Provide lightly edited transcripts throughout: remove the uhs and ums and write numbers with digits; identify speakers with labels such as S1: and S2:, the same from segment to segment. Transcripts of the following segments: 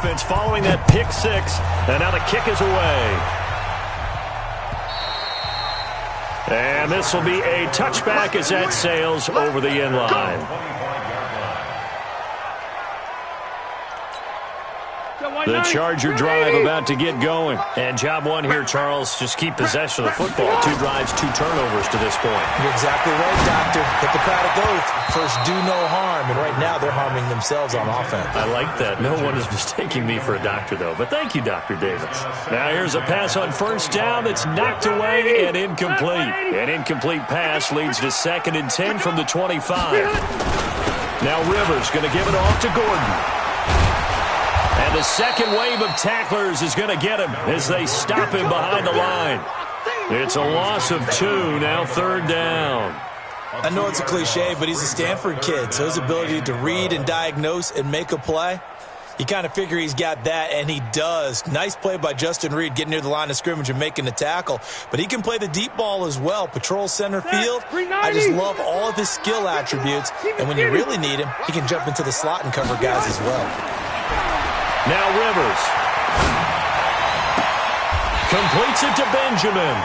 S1: offense following that pick six. And now the kick is away. And this will be a touchback as that sails over the end line. The Charger drive about to get going. And job one here, Charles, just keep possession of the football. 2 drives, 2 turnovers to this point.
S2: You're exactly right, Doctor. Hippocratic oath. First, do no harm. And right now, they're harming themselves on offense.
S1: I like that. No one is mistaking me for a doctor, though. But thank you, Dr. Davis. Now here's a pass on first down that's knocked away and incomplete. An incomplete pass leads to 2nd and 10 from the 25. Now Rivers going to give it off to Gordon. And the second wave of tacklers is going to get him as they stop him behind the line. It's a loss of 2, now 3rd down.
S2: I know it's a cliche, but he's a Stanford kid, so his ability to read and diagnose and make a play, you kind of figure he's got that, and he does. Nice play by Justin Reed getting near the line of scrimmage and making the tackle. But he can play the deep ball as well. Patrol center field. I just love all of his skill attributes. And when you really need him, he can jump into the slot and cover guys as well.
S1: Now Rivers completes it to Benjamin.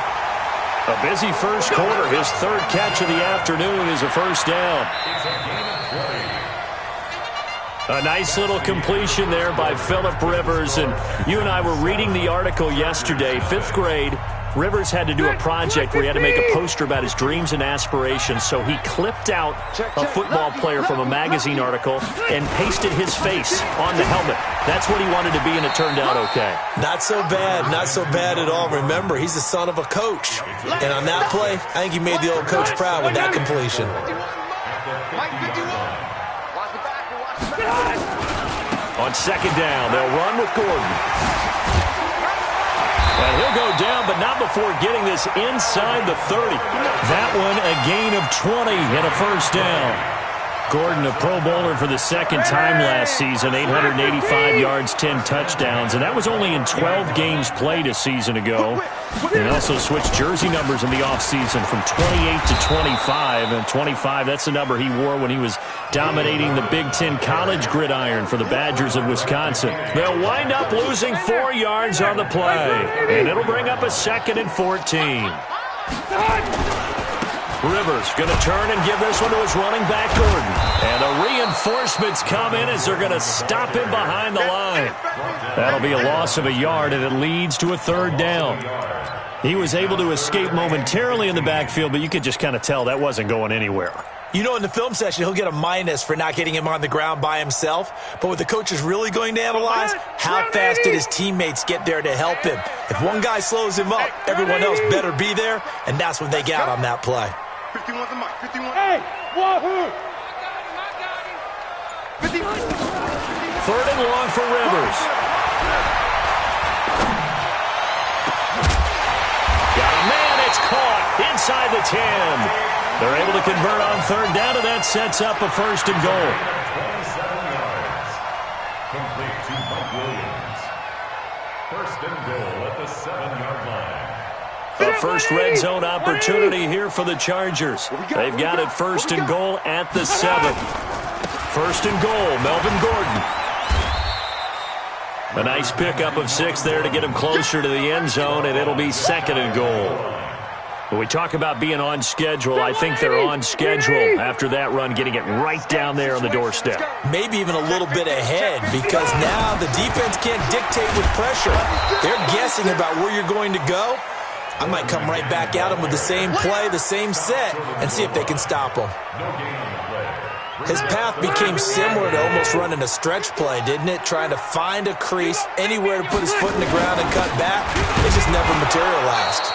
S1: A busy first quarter. His 3rd catch of the afternoon is a first down. A nice little completion there by Phillip Rivers. And you and I were reading the article yesterday, 5th grade. Rivers had to do a project where he had to make a poster about his dreams and aspirations, so he clipped out a football player from a magazine article and pasted his face on the helmet. That's what he wanted to be, and it turned out okay.
S2: Not so bad. Not so bad at all. Remember, he's the son of a coach. And on that play, I think he made the old coach proud with that completion.
S1: On 2nd down, they'll run with Gordon. And he'll go down, but not before getting this inside the 30. That one a gain of 20 and a first down. Gordon, a Pro Bowler for the 2nd time last season, 885 yards, 10 touchdowns, and that was only in 12 games played a season ago. And also switched jersey numbers in the offseason from 28 to 25. And 25, that's the number he wore when he was dominating the Big Ten college gridiron for the Badgers of Wisconsin. They'll wind up losing 4 yards on the play, and it'll bring up a 2nd and 14. Rivers going to turn and give this one to his running back, Gordon. And the reinforcements come in as they're going to stop him behind the line. That'll be a loss of a yard, and it leads to a 3rd down. He was able to escape momentarily in the backfield, but you could just kind of tell that wasn't going anywhere.
S2: You know, in the film session, he'll get a minus for not getting him on the ground by himself. But what the coach is really going to analyze, how fast did his teammates get there to help him? If one guy slows him up, everyone else better be there, and that's what they got on that play.
S3: 51's the mic. 51. Hey, wahoo! 51.
S1: 3rd and long for Rivers. Got a man. It's caught inside the 10. They're able to convert on 3rd down, and that sets up a 1st and goal.
S4: 27 yards. Complete to Mike Williams. 1st and goal at the 7-yard line.
S1: The first red zone opportunity here for the Chargers. They've got it 1st and goal at the 7. 1st and goal, Melvin Gordon. A nice pickup of 6 there to get him closer to the end zone, and it'll be 2nd and goal. When we talk about being on schedule, I think they're on schedule after that run, getting it right down there on the doorstep.
S2: Maybe even a little bit ahead, because now the defense can't dictate with pressure. They're guessing about where you're going to go. I might come right back at him with the same play, the same set, and see if they can stop him. His path became similar to almost running a stretch play, didn't it? Trying to find a crease, anywhere to put his foot in the ground and cut back. It just never materialized.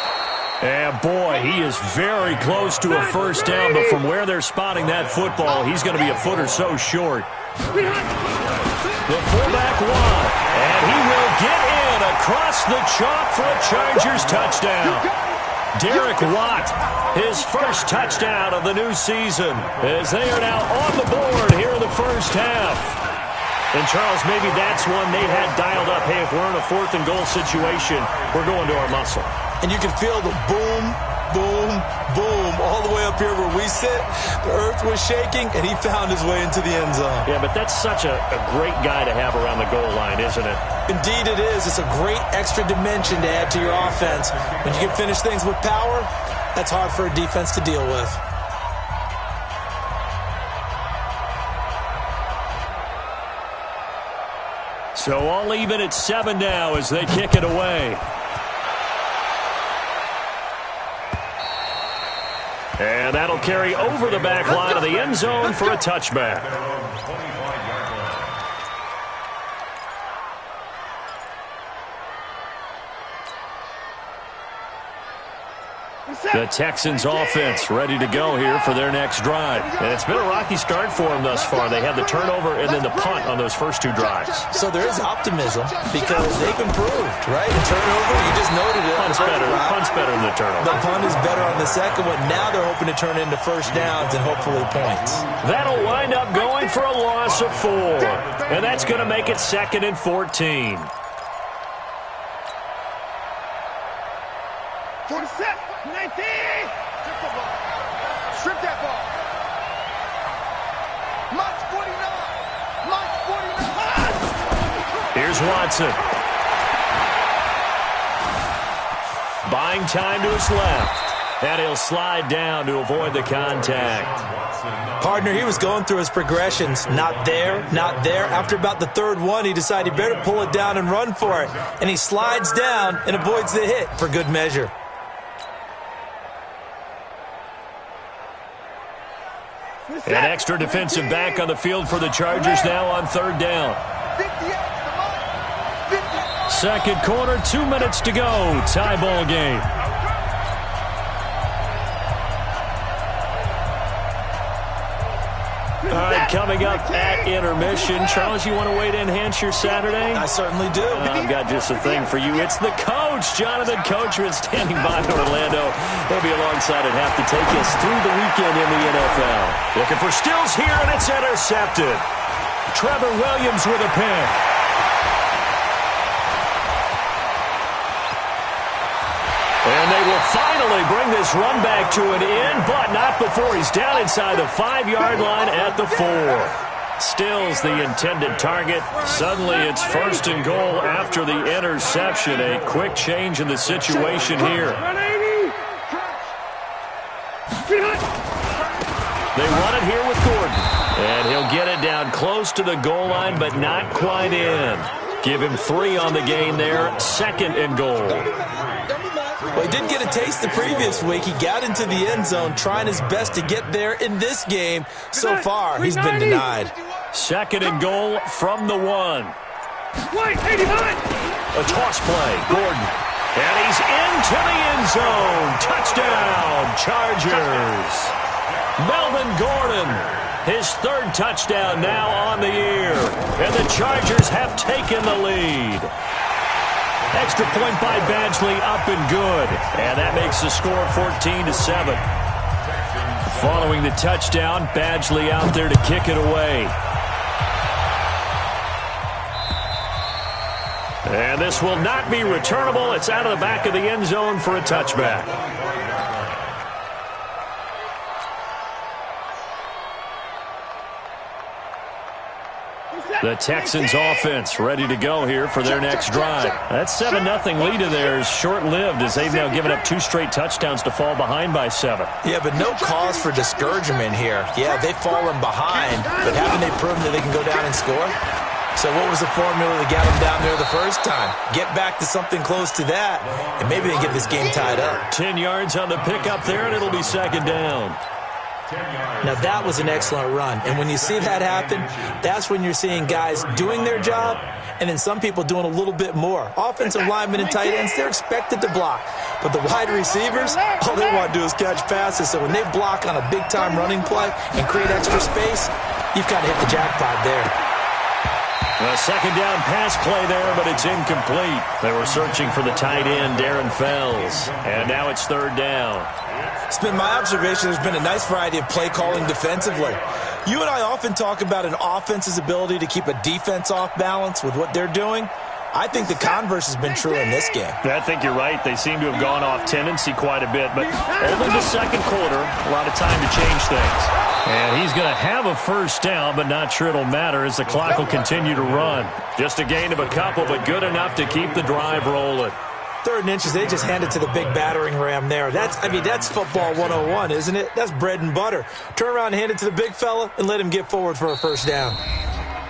S1: And boy, he is very close to a first down, but from where they're spotting that football, he's going to be a foot or so short. The fullback won, and he will get in across the chalk for a Chargers touchdown. Derek Watt, his first touchdown of the new season, as they are now on the board here in the first half. And Charles, maybe that's one they had dialed up. Hey, if we're in a 4th and goal situation, we're going to our muscle.
S2: and you can feel the boom, boom, boom all the way up here where we sit. The earth was shaking, and he found his way into the end zone.
S1: Yeah, but that's such a great guy to have around the goal line, isn't it?
S2: Indeed it is. It's a great extra dimension to add to your offense. When you can finish things with power, that's hard for a defense to deal with.
S1: So all even at 7 now as they kick it away. And that'll carry over the back line of the end zone for a touchback. The Texans offense ready to go here for their next drive. And it's been a rocky start for them thus far. They had the turnover and then the punt on those first 2 drives.
S2: So there is optimism because they've improved, right? The turnover, you just noted it.
S1: Punt's better than the turnover.
S2: The punt is better on the second one. Now they're hoping to turn into first downs and hopefully points.
S1: That'll wind up going for a loss of 4. And that's going to make it 2nd and 14.
S3: 47, 19. Strip that ball. March 49. March 49.
S1: Here's Watson. Buying time to his left. And he'll slide down to avoid the contact.
S2: Partner, he was going through his progressions. Not there, not there. After about the 3rd one, he decided he better pull it down and run for it. And he slides down and avoids the hit for good measure.
S1: An extra defensive back on the field for the Chargers now on 3rd down. 2nd quarter, 2 minutes to go. Tie ball game. All right, coming up at intermission. Charles, you want to wait to enhance your Saturday?
S2: I certainly do.
S1: I've got just a thing for you. It's the coach, Jonathan Coachman, standing by in Orlando. He'll be alongside at half to take us through the weekend in the NFL. Looking for Stills here, and it's intercepted. Trevor Williams with a pick. And they will finally bring this run back to an end, but not before he's down inside the 5-yard line at the 4. Stills the intended target. Suddenly it's 1st and goal after the interception. A quick change in the situation here. They run it here with Gordon. And he'll get it down close to the goal line, but not quite in. Give him 3 on the gain there. 2nd and goal.
S2: Well, he did get a taste the previous week. He got into the end zone trying his best to get there in this game. So far, he's been denied.
S1: 2nd and goal from the 1.
S3: White, 89.
S1: A toss play. Gordon. And he's into the end zone. Touchdown, Chargers. Melvin Gordon. His 3rd touchdown now on the year. And the Chargers have taken the lead. Extra point by Badgley, up and good. And that makes the score 14-7. Following the touchdown, Badgley out there to kick it away. And this will not be returnable. It's out of the back of the end zone for a touchback. The Texans offense ready to go here for their next drive. That 7-0 lead of theirs short-lived as they've now given up 2 straight touchdowns to fall behind by 7.
S2: Yeah, but no cause for discouragement here. Yeah, they've fallen behind, but haven't they proven that they can go down and score? So what was the formula that got them down there the first time? Get back to something close to that, and maybe they get this game tied up.
S1: 10 yards on the pickup there, and it'll be 2nd down.
S2: Now, that was an excellent run. And when you see that happen, that's when you're seeing guys doing their job and then some people doing a little bit more. Offensive linemen and tight ends, they're expected to block. But the wide receivers, all they want to do is catch passes. So when they block on a big-time running play and create extra space, you've kind of hit the jackpot there.
S1: A 2nd down pass play there, but it's incomplete. They were searching for the tight end, Darren Fells. And now it's 3rd down.
S2: It's been my observation there's been a nice variety of play calling defensively. You and I often talk about an offense's ability to keep a defense off balance with what they're doing. I think the converse has been true in this game.
S1: I think you're right. They seem to have gone off tendency quite a bit, but only the second quarter, a lot of time to change things. And he's going to have a first down, but not sure it'll matter as the clock will continue to run. Just a gain of a couple, but good enough to keep the drive rolling.
S2: 3rd and inches, they just hand it to the big battering ram there. That's football 101, isn't it? That's bread and butter. Turn around and hand it to the big fella and let him get forward for a first down.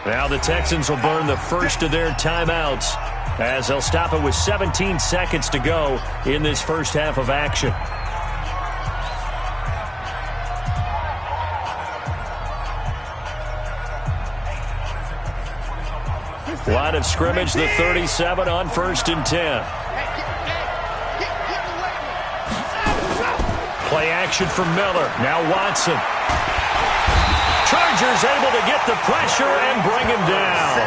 S1: Now the Texans will burn the first of their timeouts as they'll stop it with 17 seconds to go in this first half of action. Line of scrimmage, the 37 on 1st and 10. Play action from Miller. Now Watson. Chargers able to get the pressure and bring him down.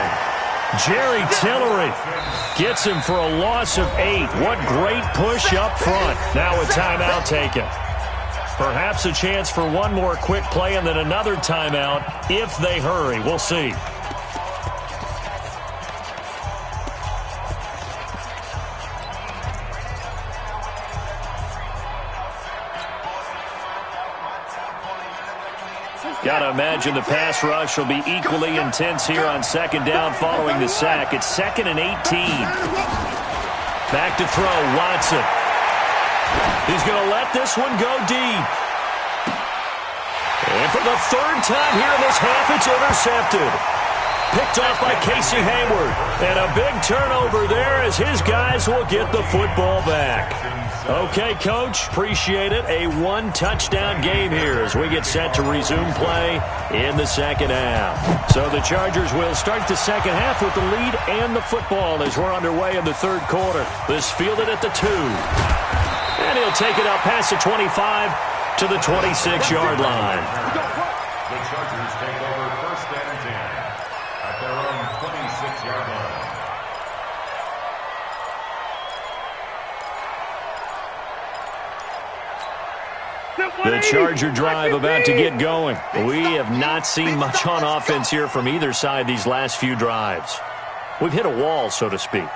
S1: Jerry Tillery gets him for a loss of 8. What great push up front. Now a timeout taken. Perhaps a chance for one more quick play and then another timeout if they hurry. We'll see. Got to imagine the pass rush will be equally intense here on 2nd down following the sack. It's 2nd and 18. Back to throw, Watson. He's going to let this one go deep. And for the 3rd time here in this half, it's intercepted. Picked off by Casey Hayward. And a big turnover there as his guys will get the football back. Okay, Coach, appreciate it. A 1-touchdown game here as we get set to resume play in the 2nd half. So the Chargers will start the 2nd half with the lead and the football as we're underway in the 3rd quarter. This fielded at the 2. And he'll take it up past the 25 to the 26-yard line.
S4: The Chargers take over 1st and 10 at their own 26-yard line.
S1: The Charger drive about to get going. We have not seen much on offense here from either side these last few drives. We've hit a wall, so to speak.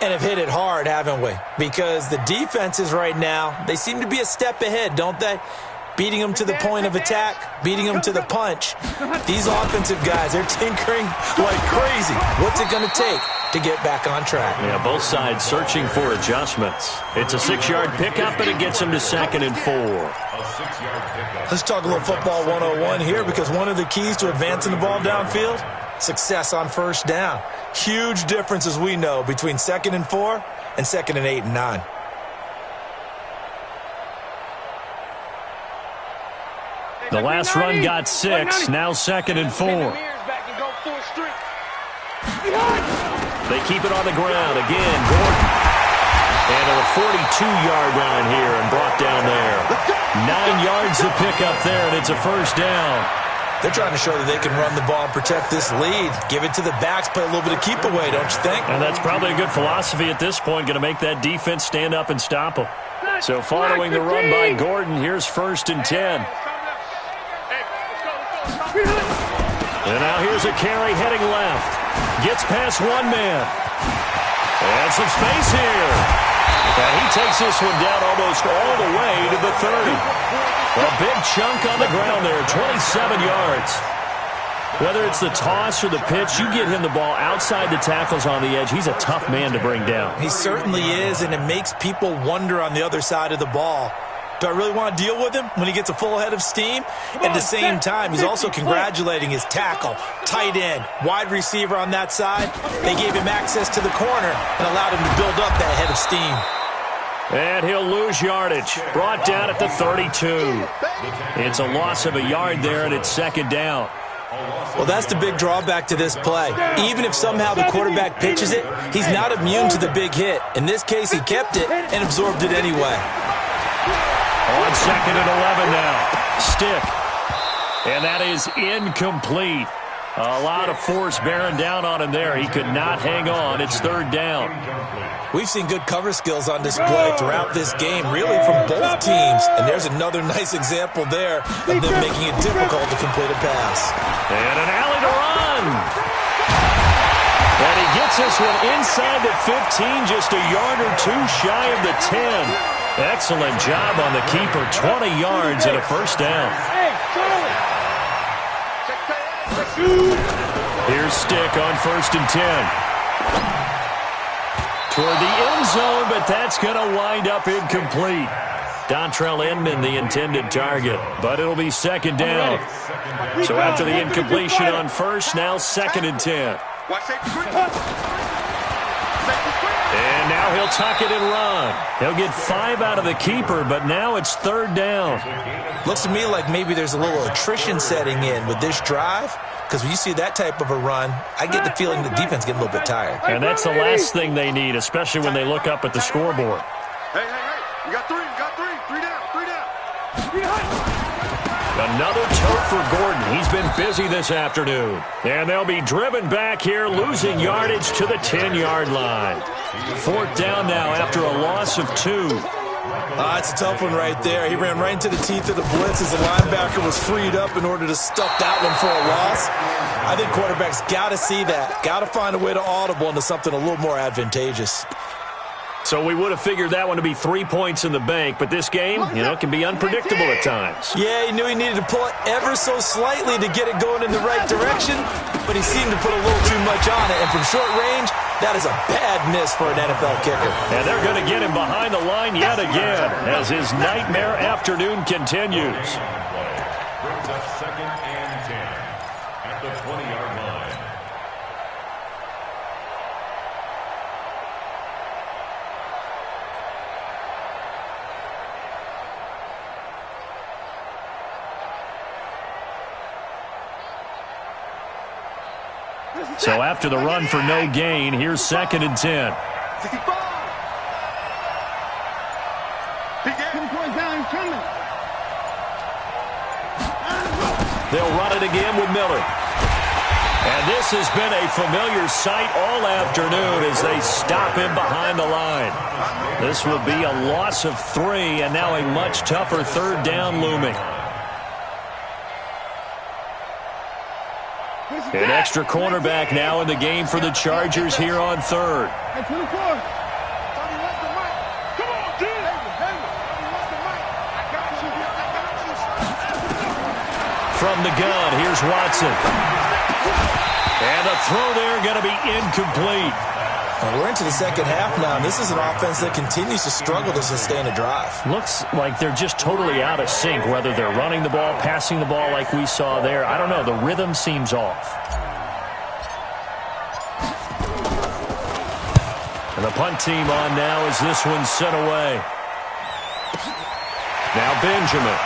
S2: And have hit it hard, haven't we? Because the defenses right now, they seem to be a step ahead, don't they? Beating them to the point of attack, beating them to the punch. These offensive guys, they're tinkering like crazy. What's it going to take to get back on track?
S1: Yeah, both sides searching for adjustments. It's a 6-yard pickup, and it gets them to 2nd and 4.
S2: Let's talk a little football 101 here, because one of the keys to advancing the ball downfield, success on 1st down. Huge difference, as we know, between 2nd and 4 and 2nd and 8 and 9.
S1: The last run got 6, now 2nd and 4. They keep it on the ground. Again, Gordon. And a 42-yard line here and brought down there. 9 yards to pick up there, and it's a 1st down.
S2: They're trying to show that they can run the ball and protect this lead. Give it to the backs, play a little bit of keep away, don't you think?
S1: And that's probably a good philosophy at this point, going to make that defense stand up and stop them. So following the run by Gordon, here's 1st and 10. And now here's a carry heading left. Gets past one man. And some space here. And he takes this one down almost all the way to the 30. A big chunk on the ground there, 27 yards. Whether it's the toss or the pitch, you get him the ball outside the tackles on the edge. He's a tough man to bring down.
S2: He certainly is, and it makes people wonder on the other side of the ball. Do I really want to deal with him when he gets a full head of steam? At the same time, he's also congratulating his tackle, tight end, wide receiver on that side. They gave him access to the corner and allowed him to build up that head of steam.
S1: And he'll lose yardage. Brought down at the 32. It's a loss of a yard there, and it's 2nd down.
S2: Well, that's the big drawback to this play. Even if somehow the quarterback pitches it, he's not immune to the big hit. In this case, he kept it and absorbed it anyway.
S1: On 2nd and 11 now. Stick. And that is incomplete. A lot of force bearing down on him there. He could not hang on. It's 3rd down.
S2: We've seen good cover skills on display throughout this game, really from both teams. And there's another nice example there of them making it difficult to complete a pass.
S1: And an alley to run. And he gets this one inside the 15, just a yard or two shy of the 10. Excellent job on the keeper, 20 yards and a first down. Here's Stick on 1st and 10. Toward the end zone, but that's going to wind up incomplete. Dontrell Inman, the intended target, but it'll be 2nd down. So after the incompletion on 1st, now 2nd and 10. And now he'll tuck it and run. He'll get 5 out of the keeper, but now it's 3rd down.
S2: Looks to me like maybe there's a little attrition setting in with this drive, because when you see that type of a run, I get the feeling the defense getting a little bit tired.
S1: And that's the last thing they need, especially when they look up at the scoreboard.
S3: Hey, you got 3, three down.
S1: Another tote for Gordon. He's been busy this afternoon. And they'll be driven back here, losing yardage to the 10-yard line. 4th down now after a loss of 2.
S2: It's a tough one right there. He ran right into the teeth of the blitz as the linebacker was freed up in order to stuff that one for a loss. I think quarterbacks got to see that. Got to find a way to audible into something a little more advantageous.
S1: So we would have figured that one to be 3 points in the bank, but this game, can be unpredictable at times.
S2: Yeah, he knew he needed to pull it ever so slightly to get it going in the right direction, but he seemed to put a little too much on it, and from short range, that is a bad miss for an NFL kicker.
S1: And they're going to get him behind the line yet again as his nightmare afternoon continues.
S4: Brings up 2nd and 10 at the 20-yard line.
S1: So after the run for no gain, here's 2nd and 10.
S3: 65.
S1: They'll run it again with Miller. And this has been a familiar sight all afternoon as they stop him behind the line. This will be a loss of 3, and now a much tougher 3rd down looming. An extra cornerback now in the game for the Chargers here on 3rd. From the gun, here's Watson. And the throw there going to be incomplete.
S2: Well, we're into the 2nd half now, and this is an offense that continues to struggle to sustain a drive.
S1: Looks like they're just totally out of sync, whether they're running the ball, passing the ball like we saw there. I don't know. The rhythm seems off. And the punt team on now as this one's sent away. Now Benjamin.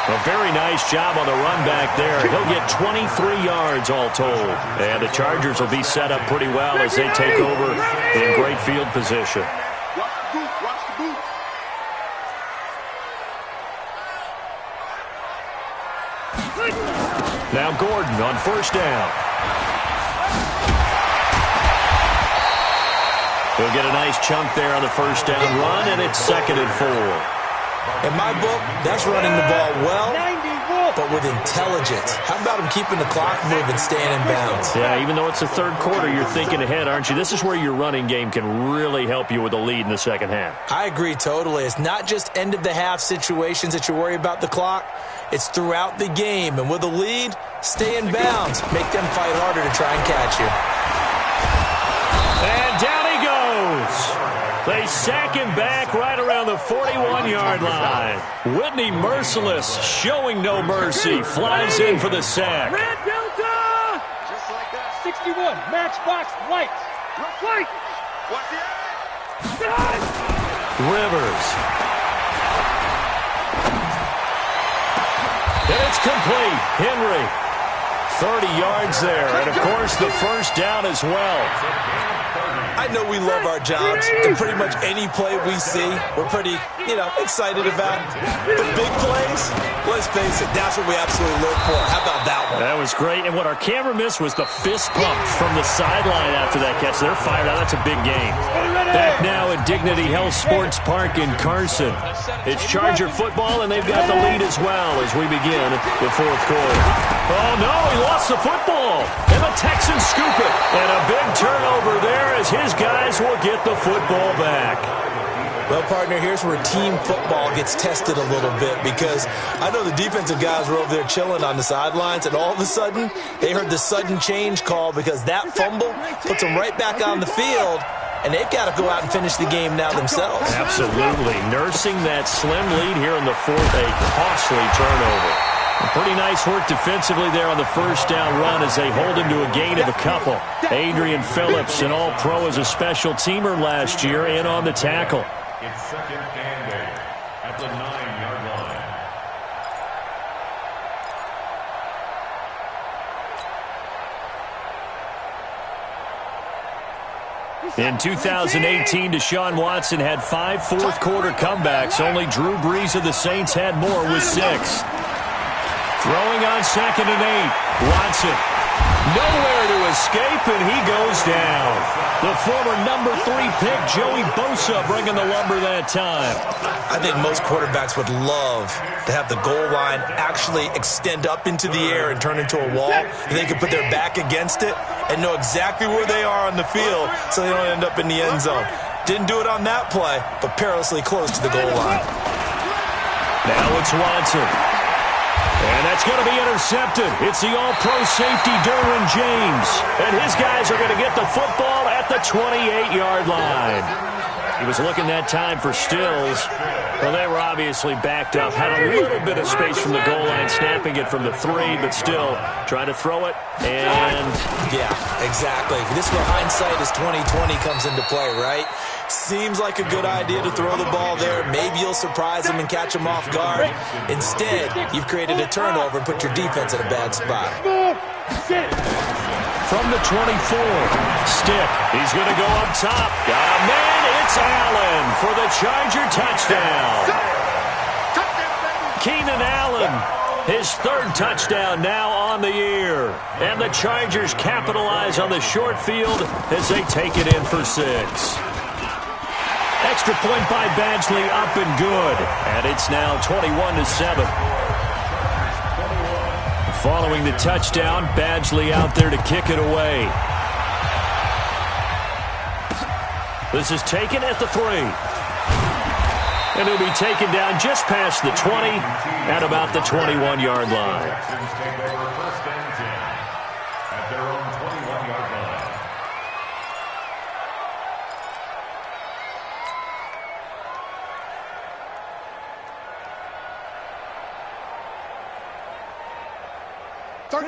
S1: A very nice job on the run back there. He'll get 23 yards all told. And the Chargers will be set up pretty well as they take over in great field position.
S3: Watch the boot.
S1: Now Gordon on 1st down. He'll get a nice chunk there on the 1st down run, and it's 2nd and 4.
S2: In my book, that's running the ball well, but with intelligence. How about him keeping the clock moving, staying in bounds?
S1: Yeah, even though it's the 3rd quarter, you're thinking ahead, aren't you? This is where your running game can really help you with a lead in the 2nd half.
S2: I agree totally. It's not just end-of-the-half situations that you worry about the clock. It's throughout the game. And with a lead, stay in bounds. Make them fight harder to try and catch you.
S1: And down he goes. They sack him back right around the 41-yard line. Whitney Merciless, showing no mercy, flies in for the sack.
S3: Red Delta! Just like that. 61, matchbox lights. Right. Watch the eye.
S1: Rivers. And it's complete. Henry. 30 yards there. And, of course, the 1st down as well.
S2: I know we love our jobs, and pretty much any play we see, we're pretty, excited about. The big plays, let's face it, that's what we absolutely live for. How about that one?
S1: That was great. And what our camera missed was the fist pump from the sideline after that catch. They're fired out. That's a big game. Back now at Dignity Health Sports Park in Carson. It's Charger football, and they've got the lead as well as we begin the fourth quarter. Oh, no, he lost the football. And the Texans scoop it. And a big turnover there as his guys will get the football back.
S2: Well, partner, here's where team football gets tested a little bit, because I know the defensive guys were over there chilling on the sidelines, and all of a sudden, they heard the sudden change call because that fumble puts them right back on the field, and they've got to go out and finish the game now themselves.
S1: Absolutely. Nursing that slim lead here in the fourth, a costly turnover. Pretty nice work defensively there on the first down run as they hold him to a gain of a couple. Adrian Phillips, an all-pro as a special teamer last year, in on the tackle.
S4: It's second and 8 at the 9-yard line.
S1: In 2018, Deshaun Watson had 5 fourth-quarter comebacks. Only Drew Brees of the Saints had more with 6. Throwing on second and 8. Watson. Nowhere to escape, and he goes down. The former number 3 pick, Joey Bosa, bringing the lumber that time.
S2: I think most quarterbacks would love to have the goal line actually extend up into the air and turn into a wall, and they can put their back against it and know exactly where they are on the field so they don't end up in the end zone. Didn't do it on that play, but perilously close to the goal line.
S1: Now it's Watson. And that's going to be intercepted. It's the all-pro safety, Derwin James. And his guys are going to get the football at the 28-yard line. He was looking that time for Stills. Well, they were obviously backed up. Had a little bit of space from the goal line, snapping it from the 3, but still trying to throw it. And
S2: yeah, exactly. This is where hindsight is 20/20 comes into play, right? Seems like a good idea to throw the ball there. Maybe you'll surprise them and catch them off guard. Instead, you've created a turnover and put your defense in a bad spot.
S1: From the 24, Stick. He's going to go up top. Got a man. It's Allen for the Charger touchdown. Keenan Allen, his 3rd touchdown now on the year. And the Chargers capitalize on the short field as they take it in for 6. Extra point by Badgley, up and good. And it's now 21-7. Following the touchdown, Badgley out there to kick it away. This is taken at the 3. And he'll be taken down just past the 20 at about the 21-yard line.
S4: Take over first and 10 at their own 21-yard line.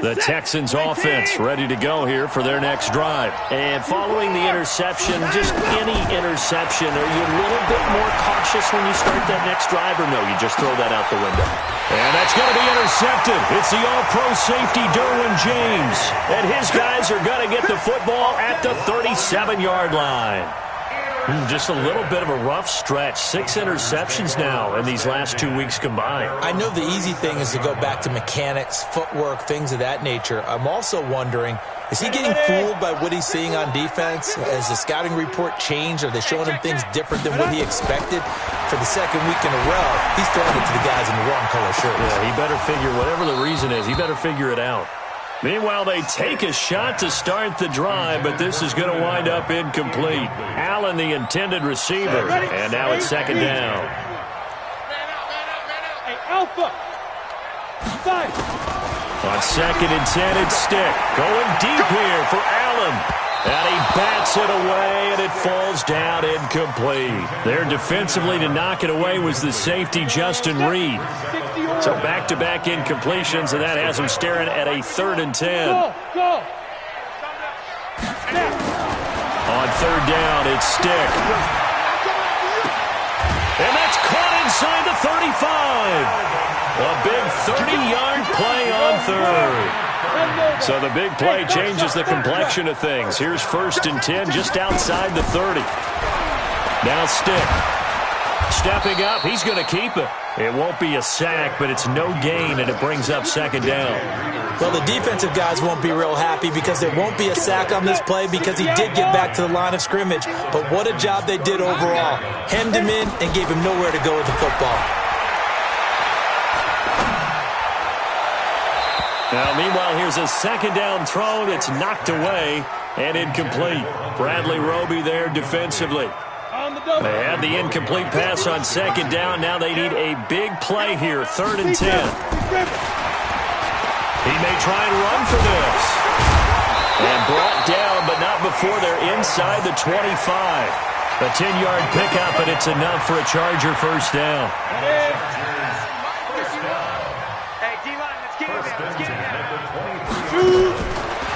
S1: The Texans offense ready to go here for their next drive. And following the interception, just any interception, are you a little bit more cautious when you start that next drive, or no, you just throw that out the window? And that's going to be intercepted. It's the all-pro safety, Derwin James. And his guys are going to get the football at the 37-yard line. Just a little bit of a rough stretch. 6 interceptions now in these last 2 weeks combined.
S2: I know the easy thing is to go back to mechanics, footwork, things of that nature. I'm also wondering, is he getting fooled by what he's seeing on defense? Has the scouting report changed? Are they showing him things different than what he expected? For the 2nd week in a row, he's throwing it to the guys in the wrong color shirts.
S1: Yeah, he better figure, whatever the reason is, he better figure it out. Meanwhile, they take a shot to start the drive, but this is going to wind up incomplete. Allen, the intended receiver, and now it's 2nd down.
S3: Hey, Alpha! 5.
S1: On 2nd and 10, it's Stick. Going deep here for Allen. And he bats it away, and it falls down incomplete. There defensively to knock it away was the safety, Justin Reed. So back-to-back incompletions, and that has him staring at a 3rd and 10.
S3: Go!
S1: On 3rd down, it's Stick. And that's caught inside the 35. A big 30-yard play on 3rd. So the big play changes the complexion of things. Here's 1st and 10 just outside the 30. Now Stick. Stepping up, he's going to keep it. It won't be a sack, but it's no gain, and it brings up second down.
S2: Well, the defensive guys won't be real happy because there won't be a sack on this play because he did get back to the line of scrimmage. But what a job they did overall. Hemmed him in and gave him nowhere to go with the football.
S1: Now, meanwhile, here's a second down throw that's knocked away and incomplete. Bradley Roby there defensively. They had the incomplete pass on second down. Now they need a big play here, 3rd and 10. He may try and run for this. And brought down, but not before they're inside the 25. A 10-yard pickup, and it's enough for a Charger first down.
S3: Hey, D-line, let's get him out. Let's get him out.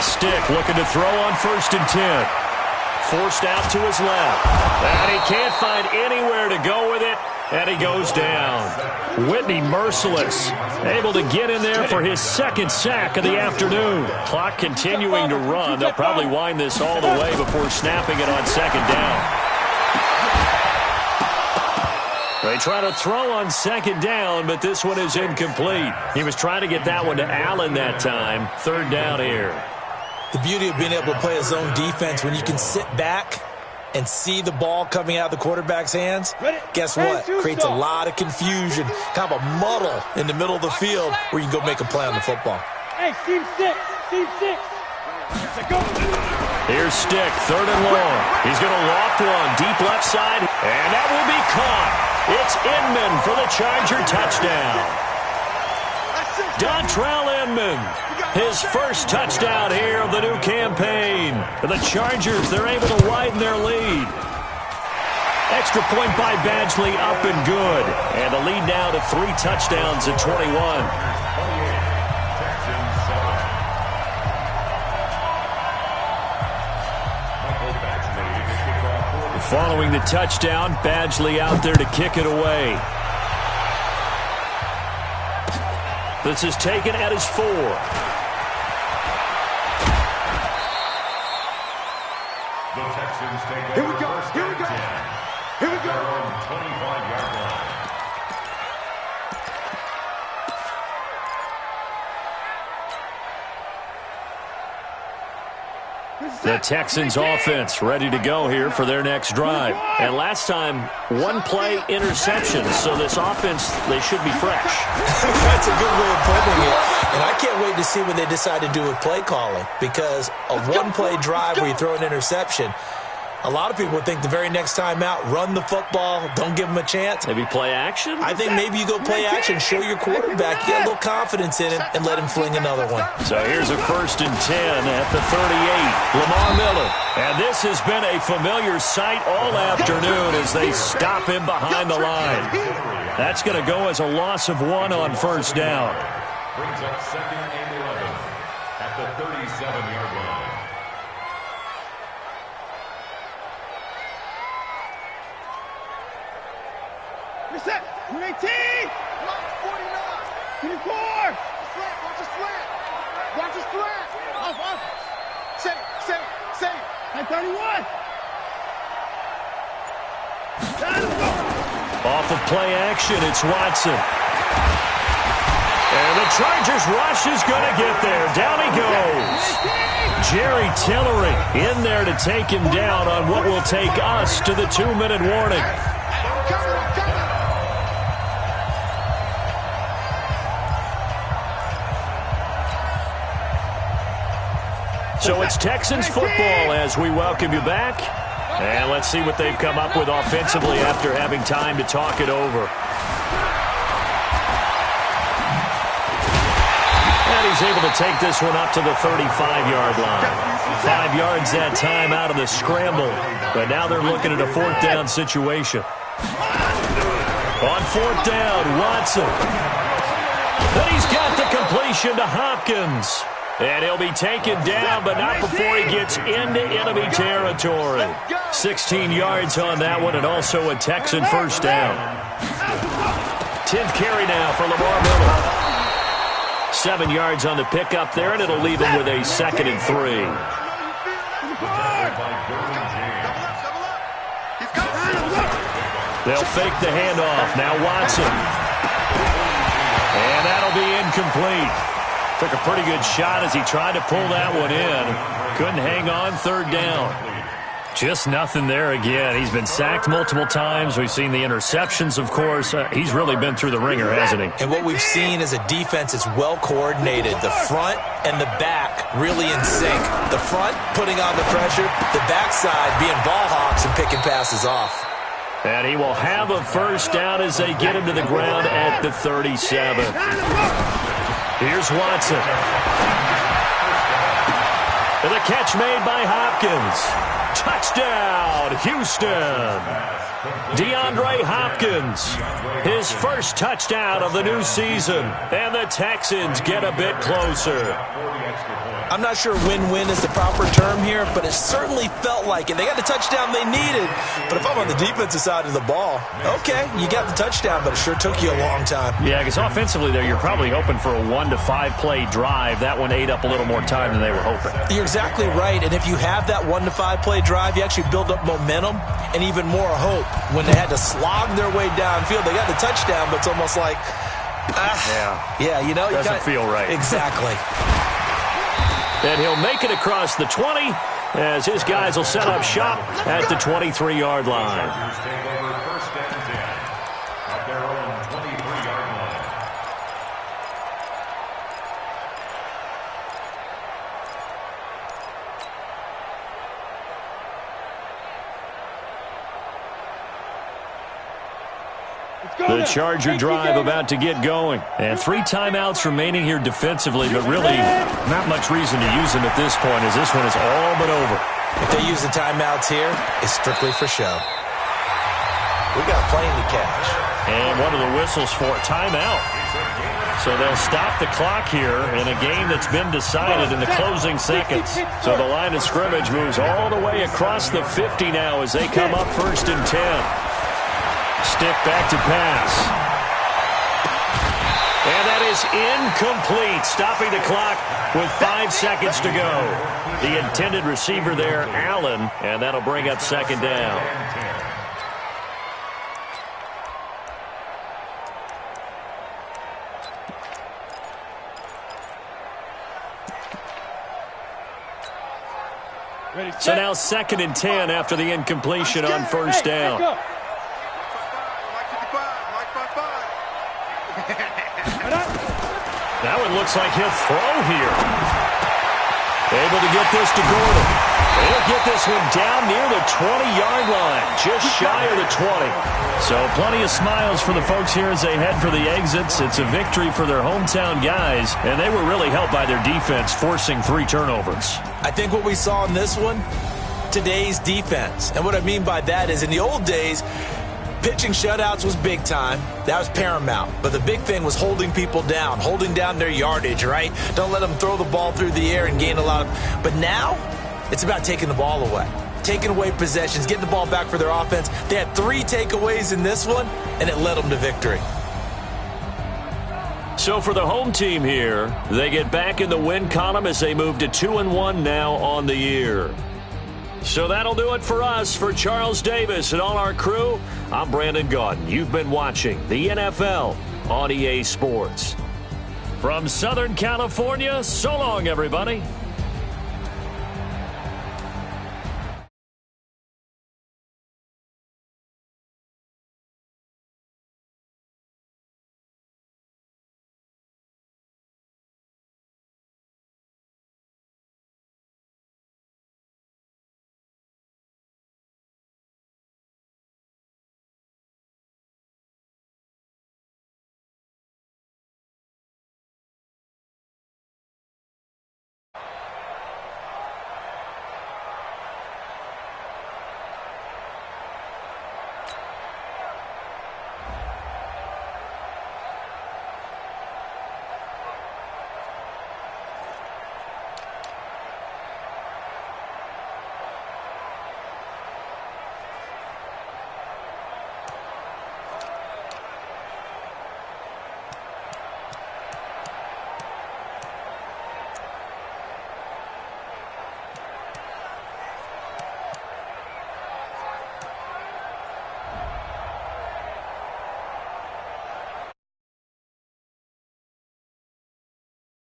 S1: Stick looking to throw on 1st and 10. Forced out to his left. And he can't find anywhere to go with it. And he goes down. Whitney merciless. Able to get in there for his 2nd sack of the afternoon. Clock continuing to run. They'll probably wind this all the way before snapping it on 2nd down. They try to throw on 2nd down, but this one is incomplete. He was trying to get that one to Allen that time. 3rd down here.
S2: The beauty of being able to play a zone defense when you can sit back and see the ball coming out of the quarterback's hands, guess what? Creates a lot of confusion, kind of a muddle in the middle of the field where you can go make a play on the football.
S3: Hey, team 6.
S1: Here's Stick, 3rd and long. He's going to loft one, deep left side, and that will be caught. It's Inman for the Charger touchdown. Dontrell Inman, his first touchdown here of the new campaign. The Chargers, they're able to widen their lead. Extra point by Badgley, up and good. And the lead now to 3 touchdowns at 21. Following the touchdown, Badgley out there to kick it away. This is taken at his 4.
S4: The Texans take
S3: Here we
S4: over
S3: go.
S4: first
S3: Here we
S4: and
S3: go.
S4: 10.
S3: Here we go.
S4: Their own 25-yard line.
S1: The Texans offense ready to go here for their next drive. And last time, 1 play interception. So this offense, they should be fresh.
S2: That's a good way of putting it. And I can't wait to see what they decide to do with play calling. Because a 1-play drive where you throw an interception, a lot of people would think the very next time out, run the football, don't give them a chance.
S1: Maybe play action?
S2: I think maybe you go play action, show your quarterback, you get a little confidence in him, and let him fling another one.
S1: So here's a 1st and 10 at the 38. Lamar Miller. And this has been a familiar sight all afternoon as they stop him behind the line. That's going to go as a loss of 1 on 1st down.
S4: Brings up 2nd and 11 at the 37-yard line.
S3: Reset. 18. 49. 24. Watch the slant. Watch the slant. Off. Say. 31.
S1: Off of play action, it's Watson. And the Chargers rush is going to get there. Down he goes. Jerry Tillery in there to take him down on what will take us to the 2-minute warning. So it's Texans football as we welcome you back. And let's see what they've come up with offensively after having time to talk it over. And he's able to take this one up to the 35-yard line. 5 yards that time out of the scramble. But now they're looking at a 4th down situation. On 4th down, Watson. And he's got the completion to Hopkins. And he'll be taken down, but not before he gets into enemy territory. 16 yards on that one, and also a Texan first down. 10th carry now for Lamar Miller. 7 yards on the pickup there, and it'll leave him with a 2nd and 3. They'll fake the handoff. Now Watson. And that'll be incomplete. Took a pretty good shot as he tried to pull that one in. Couldn't hang on, third down. Just nothing there again. He's been sacked multiple times. We've seen the interceptions, of course. He's really been through the ringer, hasn't he?
S2: And what we've seen is a defense that's well coordinated. The front and the back really in sync. The front putting on the pressure, the backside being ball hawks and picking passes off.
S1: And he will have a first down as they get him to the ground at the 37. Here's Watson. And the catch made by Hopkins. Touchdown, Houston. DeAndre Hopkins, his first touchdown of the new season. And the Texans get a bit closer.
S2: I'm not sure win-win is the proper term here, but it certainly felt like it. They got the touchdown they needed, but if I'm on the defensive side of the ball, okay, you got the touchdown, but it sure took you a long time.
S1: Yeah, because offensively there, you're probably hoping for a 1 to 5 play drive. That one ate up a little more time than they were hoping.
S2: You're exactly right, and if you have that 1 to 5 play drive, you actually build up momentum and even more hope. When they had to slog their way downfield, they got the touchdown, but it's almost like, yeah, you know.
S1: Doesn't feel right.
S2: Exactly.
S1: And he'll make it across the 20 as his guys will set up shop at the 23-yard line. The Charger drive about to get going. And 3 timeouts remaining here defensively, but really not much reason to use them at this point as this one is all but over.
S2: If they use the timeouts here, it's strictly for show. We got a plane to catch.
S1: And one of the whistles for a timeout. So they'll stop the clock here in a game that's been decided in the closing seconds. So the line of scrimmage moves all the way across the 50 now as they come up 1st and 10. Stick back to pass. And that is incomplete, stopping the clock with 5 seconds to go. The intended receiver there, Allen, and that'll bring up 2nd down. So now 2nd and 10 after the incompletion on 1st down. That one looks like he'll throw here. Able to get this to Gordon. He'll get this one down near the 20-yard line, just shy of the 20. So plenty of smiles for the folks here as they head for the exits. It's a victory for their hometown guys, and they were really helped by their defense, forcing 3 turnovers.
S2: I think what we saw in this one, today's defense. And what I mean by that is in the old days, pitching shutouts was big time. That was paramount. But the big thing was holding people down, holding down their yardage, right? Don't let them throw the ball through the air and gain a lot of... But now, it's about taking the ball away. Taking away possessions, getting the ball back for their offense. They had 3 takeaways in this one, and it led them to victory.
S1: So for the home team here, they get back in the win column as they move to 2-1 now on the year. So that'll do it for us. For Charles Davis and all our crew, I'm Brandon Gaudin. You've been watching the NFL on EA Sports. From Southern California, so long, everybody.